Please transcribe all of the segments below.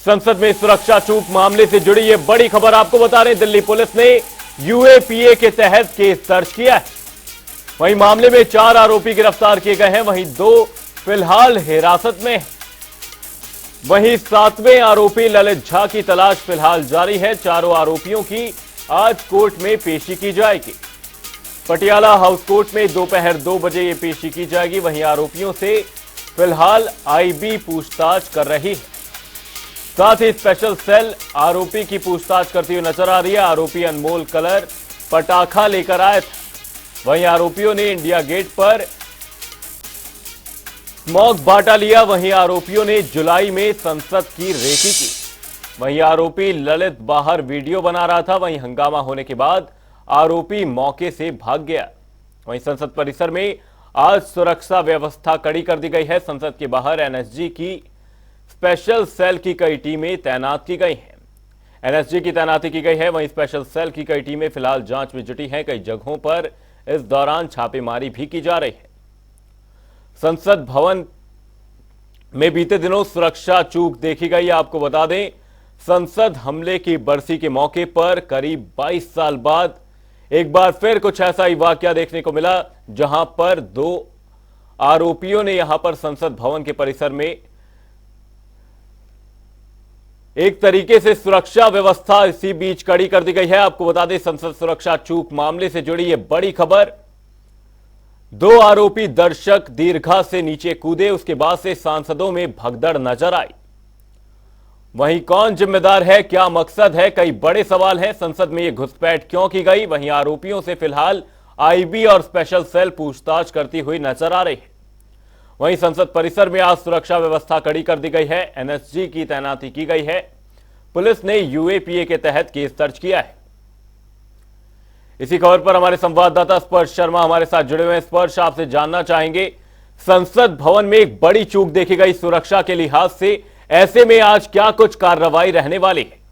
संसद में सुरक्षा चूक मामले से जुड़ी ये बड़ी खबर आपको बता रहे हैं। दिल्ली पुलिस ने यूएपीए के तहत केस दर्ज किया है। वहीं मामले में 4 आरोपी गिरफ्तार किए गए हैं, वहीं 2 फिलहाल हिरासत में हैं। वहीं 7वें आरोपी ललित झा की तलाश फिलहाल जारी है। चारों आरोपियों की आज कोर्ट में पेशी की जाएगी। पटियाला हाउस कोर्ट में दोपहर 2 बजे ये पेशी की जाएगी। वहीं आरोपियों से फिलहाल आईबी पूछताछ कर रही है। साथ ही स्पेशल सेल आरोपी की पूछताछ करती हुई नजर आ रही है। आरोपी अनमोल कलर पटाखा लेकर आया था। वहीं आरोपियों ने इंडिया गेट पर स्मोक बांटा लिया। वहीं आरोपियों ने जुलाई में संसद की रेकी की। वहीं आरोपी ललित बाहर वीडियो बना रहा था। वहीं हंगामा होने के बाद आरोपी मौके से भाग गया। वहीं संसद परिसर में आज सुरक्षा व्यवस्था कड़ी कर दी गई है। संसद के बाहर एनएसजी की स्पेशल सेल की कई टीमें तैनात की गई हैं। एनएसजी की तैनाती की गई है। वहीं स्पेशल सेल की कई टीमें फिलहाल जांच में जुटी हैं। कई जगहों पर इस दौरान छापेमारी भी की जा रही है। संसद भवन में बीते दिनों सुरक्षा चूक देखी गई। आपको बता दें, संसद हमले की बरसी के मौके पर करीब 22 साल बाद एक बार फिर कुछ ऐसा ही वाकया देखने को मिला, जहां पर 2 आरोपियों ने यहां पर संसद भवन के परिसर में एक तरीके से सुरक्षा व्यवस्था इसी बीच कड़ी कर दी गई है। आपको बता दें, संसद सुरक्षा चूक मामले से जुड़ी यह बड़ी खबर। 2 आरोपी दर्शक दीर्घा से नीचे कूदे, उसके बाद से सांसदों में भगदड़ नजर आई। वहीं कौन जिम्मेदार है, क्या मकसद है, कई बड़े सवाल हैं। संसद में यह घुसपैठ क्यों की गई? वहीं आरोपियों से फिलहाल आईबी और स्पेशल सेल पूछताछ करती हुई नजर आ रही है। वहीं संसद परिसर में आज सुरक्षा व्यवस्था कड़ी कर दी गई है। एनएसजी की तैनाती की गई है। पुलिस ने यूएपीए के तहत केस दर्ज किया है। इसी खबर पर हमारे संवाददाता स्पर्श शर्मा हमारे साथ जुड़े हुए हैं। स्पर्श, आपसे जानना चाहेंगे, संसद भवन में एक बड़ी चूक देखी गई सुरक्षा के लिहाज से, ऐसे में आज क्या कुछ कार्रवाई रहने वाली है?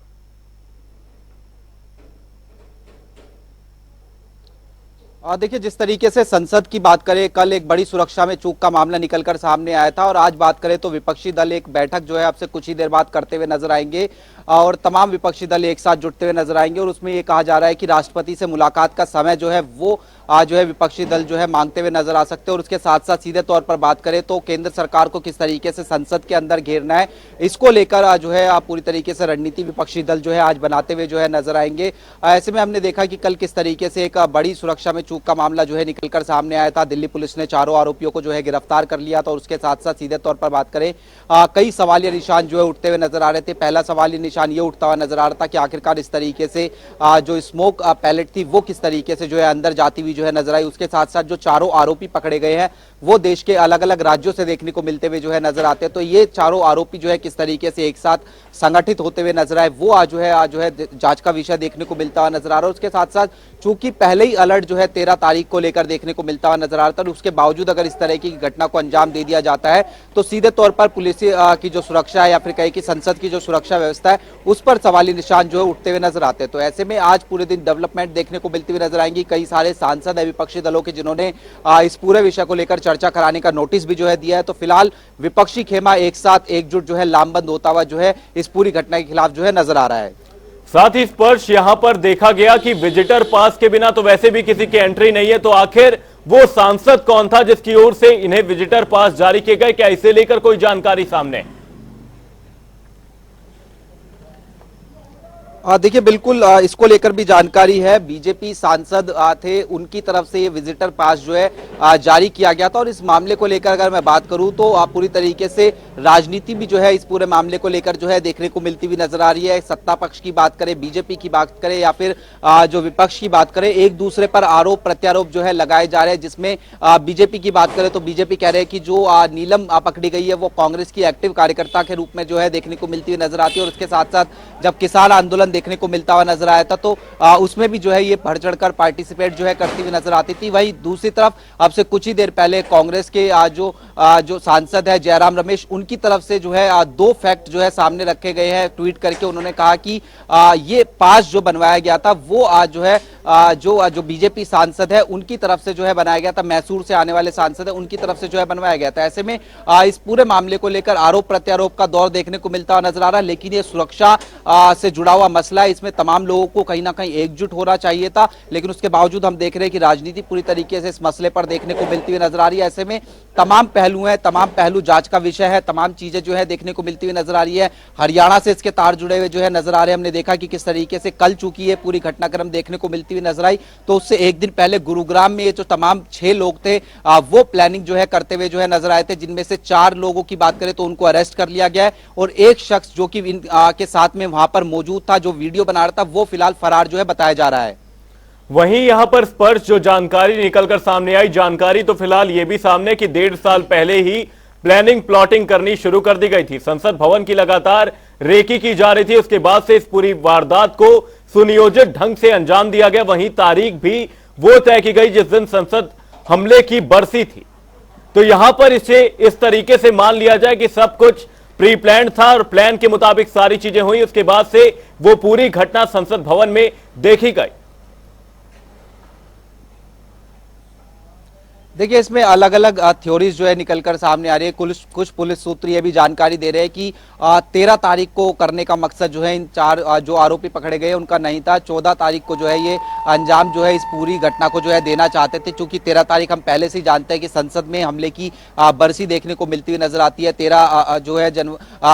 देखिए, जिस तरीके से संसद की बात करें, कल एक बड़ी सुरक्षा में चूक का मामला निकलकर सामने आया था और आज बात करें तो विपक्षी दल एक बैठक जो है आपसे कुछ ही देर बाद करते हुए नजर आएंगे और तमाम विपक्षी दल एक साथ जुटते हुए नजर आएंगे। और उसमें ये कहा जा रहा है कि राष्ट्रपति से मुलाकात का समय जो है वो जो है विपक्षी दल जो है मांगते हुए नजर आ सकते हैं। और उसके साथ साथ सीधे तौर पर बात करें तो केंद्र सरकार को किस तरीके से संसद के अंदर घेरना है, इसको लेकर जो है पूरी तरीके से रणनीति विपक्षी दल जो है आज बनाते हुए जो है नजर आएंगे। ऐसे में हमने देखा कि कल किस तरीके से एक बड़ी सुरक्षा में चूक का मामला जो है निकलकर सामने आया था। दिल्ली पुलिस ने 4 आरोपियों को जो है गिरफ्तार कर लिया था। और उसके साथ साथ सीधे तौर पर बात करें, कई सवालिया निशान जो है उठते हुए नजर आ रहे थे। पहला सवालिया निशान ये उठता हुआ नजर आ रहा था कि आखिरकार इस तरीके से जो स्मोक पैलेट थी वो किस तरीके से जो है अंदर जाती हुई जो है नजर आई। उसके साथ साथ जो 4 आरोपी पकड़े गए हैं वो देश के अलग अलग राज्यों से देखने को मिलते हुए जो है नजर आते हैं। तो ये 4 आरोपी जो है किस तरीके से एक साथ संगठित होते हुए नजर आए, वो आज जो है जांच का विषय देखने को मिलता हुआ नजर आ रहा है। उसके साथ साथ चूंकि पहले ही अलर्ट जो है 13 तारीख को लेकर देखने को मिलता हुआ नजर आ रहा था, उसके बावजूद अगर इस तरह की घटना को अंजाम दे दिया जाता है तो सीधे तौर पर पुलिस की जो सुरक्षा है या फिर कहीं की संसद की जो सुरक्षा व्यवस्था है उस पर सवाली निशान जो है उठते हुए नजर आते हैं। तो ऐसे में आज पूरे दिन डेवलपमेंट देखने को मिलती हुई नजर आएंगी। कई सारे सांसद है विपक्षी दलों के जिन्होंने इस पूरे विषय को लेकर चर्चा कराने का नोटिस भी जो है दिया है। तो फिलहाल विपक्षी खेमा एक साथ एकजुट जो है लामबंद होता हुआ जो है इस पूरी घटना के खिलाफ जो है नजर आ रहा है। साथ ही स्पर्श, यहां पर देखा गया कि विजिटर पास के बिना तो वैसे भी किसी की एंट्री नहीं है, तो आखिर वो सांसद कौन था जिसकी ओर से इन्हें विजिटर पास जारी किए गए? क्या इसे लेकर कोई जानकारी सामने? देखिए, बिल्कुल इसको लेकर भी जानकारी है। बीजेपी सांसद थे, उनकी तरफ से ये विजिटर पास जो है जारी किया गया था। और इस मामले को लेकर अगर मैं बात करूं तो पूरी तरीके से राजनीति भी जो है इस पूरे मामले को लेकर जो है देखने को मिलती हुई नजर आ रही है। सत्ता पक्ष की बात करें, बीजेपी की बात करें या फिर जो विपक्ष की बात करें, एक दूसरे पर आरोप प्रत्यारोप जो है लगाए जा रहे हैं। जिसमें बीजेपी की बात करें तो बीजेपी कह रहे हैं कि जो नीलम पकड़ी गई है वो कांग्रेस की एक्टिव कार्यकर्ता के रूप में जो है देखने को मिलती हुई नजर आती है। और उसके साथ साथ जब किसान आंदोलन देखने को मिलता हुआ नजर आया था तो उसमें भी जो है ये बढ़ चढ़कर पार्टिसिपेट जो है करती हुई नजर आती थी। वहीं दूसरी तरफ अब से कुछ ही देर पहले कांग्रेस के जो सांसद है जयराम रमेश, उनकी तरफ से जो है 2 फैक्ट जो है सामने रखे गए हैं। ट्वीट करके उन्होंने कहा कि ये पास जो बनवाया गया था वो आज जो है जो बीजेपी सांसद है उनकी तरफ से जो है बनाया गया था, मैसूर से आने वाले सांसद है उनकी तरफ से जो है बनवाया गया था। ऐसे में इस पूरे मामले को लेकर आरोप प्रत्यारोप का दौर देखने को मिलता हुआ नजर आ रहा है, लेकिन ये सुरक्षा से जुड़ा हुआ मसला है, इसमें तमाम लोगों को कहीं ना कहीं एकजुट होना चाहिए था, लेकिन उसके बावजूद हम देख रहे हैं कि राजनीति पूरी तरीके से इस मसले पर देखने को मिलती हुई नजर आ रही है। ऐसे में तमाम पहलू हैं, तमाम पहलू जांच का विषय है, तमाम चीजें जो है देखने को मिलती हुई नजर आ रही है। हरियाणा से इसके तार जुड़े हुए जो है नजर आ रहे हैं। हमने देखा कि किस तरीके से कल चूंकि ये पूरी घटनाक्रम देखने को मिलती हुई नजर आई, तो उससे एक दिन पहले गुरुग्राम में ये जो तमाम 6 लोग थे वो प्लानिंग जो है करते हुए जो है नजर आए थे, जिनमें से 4 लोगों की बात करें तो उनको अरेस्ट कर लिया गया है और एक शख्स जो कि के साथ में वहां पर मौजूद था, जो वीडियो बना रहा था, वो फिलहाल फरार जो है बताया जा रहा है। वहीं यहां पर स्पर्श जो जानकारी निकलकर सामने आई, जानकारी तो फिलहाल यह भी सामने कि 1.5 साल पहले ही प्लानिंग प्लॉटिंग करनी शुरू कर दी गई थी। संसद भवन की लगातार रेकी की जा रही थी, उसके बाद से इस पूरी वारदात को सुनियोजित ढंग से अंजाम दिया गया। वहीं तारीख भी वो तय की गई जिस दिन संसद हमले की बरसी थी। तो यहां पर इसे इस तरीके से मान लिया जाए कि सब कुछ प्री प्लान था और प्लान के मुताबिक सारी चीजें हुई, उसके बाद से वो पूरी घटना संसद भवन में देखी गई। देखिए, इसमें अलग अलग थ्योरीज जो है निकलकर सामने आ रही है। कुछ पुलिस सूत्र ये भी जानकारी दे रहे हैं कि 13 तारीख को करने का मकसद जो है इन 4 जो आरोपी पकड़े गए उनका नहीं था। 14 तारीख को जो है ये अंजाम जो है इस पूरी घटना को जो है देना चाहते थे, क्योंकि 13 तारीख हम पहले से ही जानते हैं कि संसद में हमले की बरसी देखने को मिलती हुई नजर आती है। 13 जो है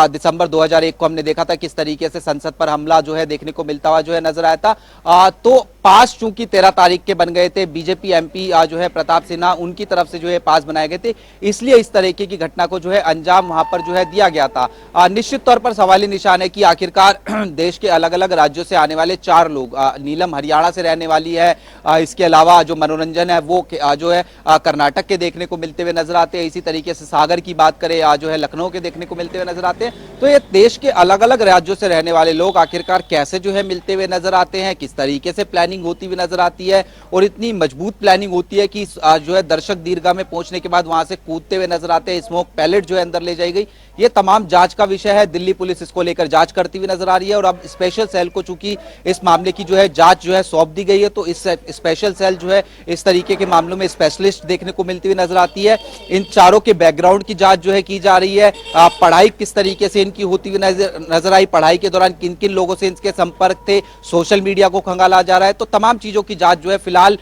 दिसंबर 2001 को हमने देखा था किस तरीके से संसद पर हमला जो है देखने को मिलता हुआ जो है नजर आया था। तो पास चूंकि 13 तारीख के बन गए थे, बीजेपी एमपी जो है प्रताप सिन्हा उनकी तरफ से जो है पास बनाए गए थे, इसलिए इस तरीके की घटना को जो है अंजाम वहां पर जो है दिया गया था। निश्चित तौर पर सवाली निशान है कि आखिरकार देश के अलग अलग राज्यों से आने वाले 4 लोग, नीलम हरियाणा से रहने वाली है, इसके अलावा जो मनोरंजन है वो जो है कर्नाटक के देखने को मिलते हुए नजर आते हैं। इसी तरीके से सागर की बात करें जो है लखनऊ के देखने को मिलते हुए नजर आते हैं। तो ये देश के अलग अलग राज्यों से रहने वाले लोग आखिरकार कैसे जो है मिलते हुए नजर आते हैं, किस तरीके से प्लानिंग होती हुई नजर आती है, और इतनी मजबूत प्लानिंग होती है कि जो है दर्शक दीर्घा में पहुंचने के बाद वहां से कूदते हुए नजर आते हैं, स्मोक पैलेट जो है अंदर ले जाई गई। ये तमाम जांच का विषय है। दिल्ली पुलिस इसको लेकर जांच करती हुई नजर आ रही है और अब स्पेशल सेल को चूंकि इस मामले की जो है जांच जो है सौंप दी गई है, तो इस स्पेशल सेल जो है इस तरीके के मामलों में स्पेशलिस्ट देखने को मिलती हुई नजर आती है। इन चारों के बैकग्राउंड की जांच जो है की जा रही है, पढ़ाई किस तरीके से इनकी होती हुई नजर आई, पढ़ाई के दौरान किन किन लोगों से इनके संपर्क थे, सोशल मीडिया को खंगाला जा रहा है। तो तमाम चीजों की जांच जो है फिलहाल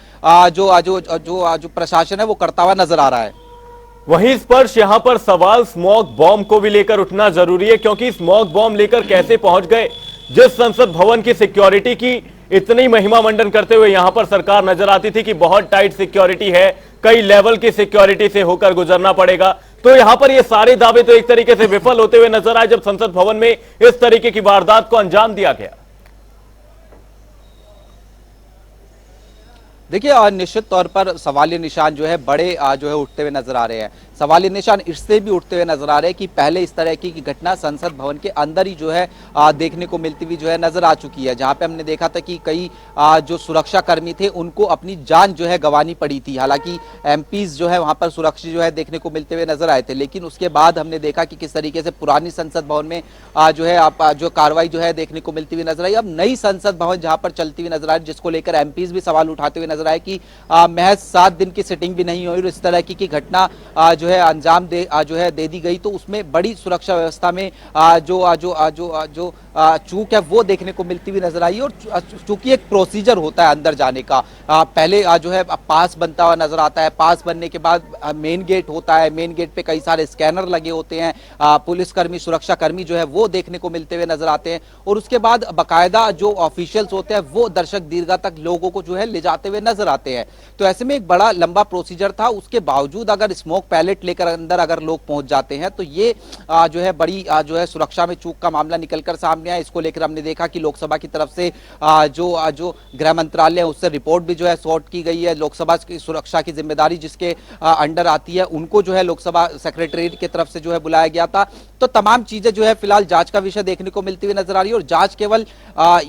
जो प्रशासन है वो करता हुआ नजर आ रहा है। वहीं स्पर्श यहां पर सवाल स्मोक बॉम्ब को भी लेकर उठना जरूरी है, क्योंकि स्मोक बॉम्ब लेकर कैसे पहुंच गए। जिस संसद भवन की सिक्योरिटी की इतनी महिमा मंडन करते हुए यहां पर सरकार नजर आती थी कि बहुत टाइट सिक्योरिटी है, कई लेवल की सिक्योरिटी से होकर गुजरना पड़ेगा, तो यहां पर ये सारे दावे तो एक तरीके से विफल होते हुए नजर आए जब संसद भवन में इस तरीके की वारदात को अंजाम दिया गया। देखिए, निश्चित तौर पर सवालिया निशान जो है बड़े जो है उठते हुए नजर आ रहे हैं। सवालिया निशान इससे भी उठते हुए नजर आ रहे हैं कि पहले इस तरह की घटना संसद भवन के अंदर ही जो है देखने को मिलती हुई जो है नजर आ चुकी है, जहां पे हमने देखा था कि कई जो सुरक्षा कर्मी थे उनको अपनी जान जो है गंवानी पड़ी थी। हालांकि एमपीज जो है वहां पर सुरक्षित जो है देखने को मिलते हुए नजर आए थे, लेकिन उसके बाद हमने देखा कि किस तरीके से पुरानी संसद भवन में जो है जो कार्रवाई जो है देखने को मिलती हुई नजर आई। अब नई संसद भवन जहां पर चलती हुई नजर आ रही, जिसको लेकर एमपीज भी सवाल उठाते हुए नजर आए कि महज 7 दिन की सिटिंग भी नहीं हुई और इस तरह की घटना जो है अंजाम दे दी गई, तो उसमें बड़ी सुरक्षा व्यवस्था में जो चूक है वो देखने को मिलती हुई नजर आई। और चूंकि एक प्रोसीजर होता है अंदर जाने का, पहले जो है पास बनता हुआ नजर आता है, पास बनने के बाद मेन गेट होता है, मेन गेट पे कई सारे स्कैनर लगे होते हैं, पुलिसकर्मी सुरक्षा कर्मी जो है वो देखने को मिलते हुए नजर आते हैं, और उसके बाद बाकायदा जो ऑफिशियल्स होते हैं वो दर्शक दीर्घा तक लोगों को जो है ले जाते हुए नजर आते हैं। तो ऐसे में एक बड़ा लंबा प्रोसीजर था, उसके बावजूद अगर स्मोक पैलेट लेकर अंदर अगर लोग पहुंच जाते हैं तो ये जो है बड़ी जो है सुरक्षा में चूक का मामला निकलकर सामने आया। इसको लेकर हमने देखा कि लोकसभा की तरफ से जो गृह मंत्रालय है उससे रिपोर्ट भी जो है सॉर्ट की गई है। लोकसभा की सुरक्षा की जिम्मेदारी जिसके अंडर आती है उनको जो है लोकसभा सेक्रेटरीट की तरफ से जो है बुलाया गया था। तो तमाम चीजें जो है फिलहाल जांच का विषय देखने को मिलती हुई नजर आ रही है, और जांच केवल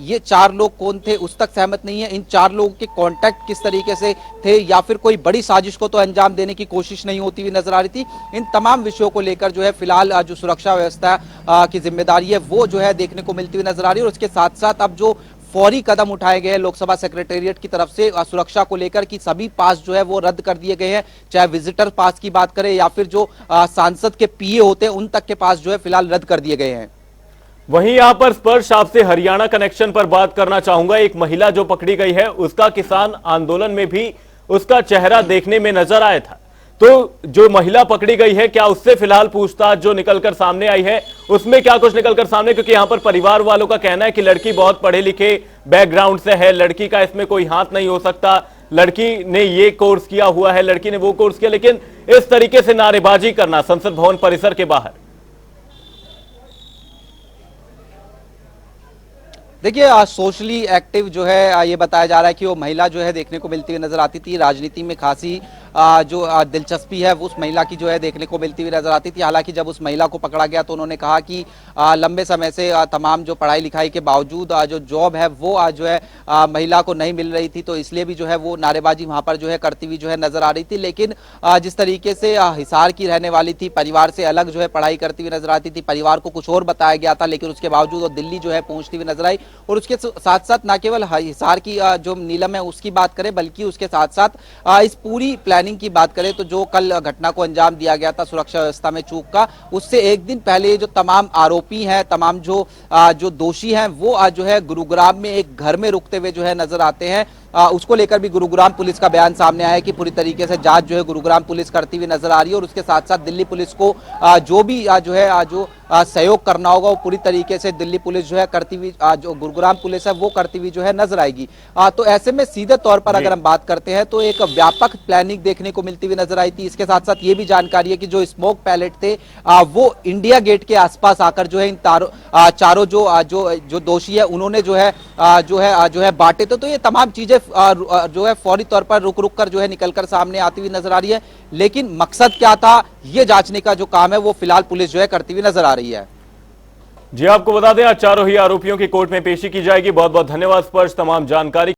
ये 4 लोग कौन थे उस तक सहमत नहीं है। इन 4 लोगों के कॉन्टैक्ट किस तरीके से थे या फिर कोई बड़ी साजिश को तो अंजाम देने की कोशिश नहीं होती हुई नजर आ रही थी। इन तमाम विषयों को लेकर जो है फिलहाल जो सुरक्षा व्यवस्था की जिम्मेदारी है वो जो है देखने को मिलती हुई नजर आ रही है, और उसके साथ साथ अब जो फौरी कदम उठाए गए हैं लोकसभा सेक्रेटेरिएट की तरफ से सुरक्षा को लेकर कि सभी पास जो है वो रद्द कर दिए गए हैं, चाहे विजिटर पास की बात करें या फिर जो सांसद के पीए होते हैं उन तक के पास जो है फिलहाल रद्द कर दिए गए हैं। वहीं यहां पर स्पर्श आपसे हरियाणा कनेक्शन पर बात करना चाहूंगा। एक महिला जो पकड़ी गई है उसका किसान आंदोलन में भी उसका चेहरा देखने में नजर आया था। तो जो महिला पकड़ी गई है, क्या उससे फिलहाल पूछताछ जो निकलकर सामने आई है उसमें क्या कुछ निकलकर सामने, क्योंकि यहां पर परिवार वालों का कहना है कि लड़की बहुत पढ़े लिखे बैकग्राउंड से है, लड़की का इसमें कोई हाथ नहीं हो सकता, लड़की ने ये कोर्स किया हुआ है, लड़की ने वो कोर्स किया, लेकिन इस तरीके से नारेबाजी करना संसद भवन परिसर के बाहर। देखिए सोशली एक्टिव जो है ये बताया जा रहा है कि वो महिला जो है देखने को मिलती हुई नजर आती थी, राजनीति में खासी जो दिलचस्पी है वो उस महिला की जो है देखने को मिलती हुई नजर आती थी। हालांकि जब उस महिला को पकड़ा गया तो उन्होंने कहा कि लंबे समय से तमाम जो पढ़ाई लिखाई के बावजूद जो जॉब है वो जो है महिला को नहीं मिल रही थी, तो इसलिए भी जो है वो नारेबाजी वहां पर जो है करती हुई जो है नजर आ रही थी। लेकिन जिस तरीके से हिसार की रहने वाली थी, परिवार से अलग जो है पढ़ाई करती हुई नजर आती थी, परिवार को कुछ और बताया गया था, लेकिन उसके बावजूद वो दिल्ली जो है पहुंचती हुई नजर आई। और उसके साथ साथ न केवल हिसार की जो नीलम है उसकी बात करें, बल्कि उसके साथ साथ इस पूरी प्लानिंग की बात करें तो जो कल घटना को अंजाम दिया गया था सुरक्षा व्यवस्था में चूक का, उससे एक दिन पहले जो तमाम आरोपी हैं, तमाम जो दोषी हैं वो जो है गुरुग्राम में एक घर में रुकते हुए जो है नजर आते हैं। उसको लेकर भी गुरुग्राम पुलिस का बयान सामने आया है कि पूरी तरीके से जांच जो है गुरुग्राम पुलिस करती हुई नजर आ रही है और उसके साथ साथ दिल्ली पुलिस को जो भी जो है जो सहयोग करना होगा वो पूरी तरीके से दिल्ली पुलिस जो है करती हुई, जो गुरुग्राम पुलिस है वो करती हुई जो है नजर आएगी। तो ऐसे में सीधे तौर पर अगर हम बात करते हैं तो एक व्यापक प्लानिंग देखने को मिलती हुई नजर आई थी। इसके साथ साथ ये भी जानकारी है कि जो स्मोक पैलेट थे वो इंडिया गेट के आसपास आकर जो है इन चारों जो दोषी है उन्होंने जो है बांटे थे। तो ये तमाम चीजें जो है फौरी तौर पर रुक रुक कर जो है निकलकर सामने आती हुई नजर आ रही है, लेकिन मकसद क्या था ये जांचने का जो काम है वो फिलहाल पुलिस जो है करती हुई नजर आ रही है। जी आपको बता दें आज चारों ही आरोपियों की कोर्ट में पेशी की जाएगी। बहुत बहुत धन्यवाद स्पर्श तमाम जानकारी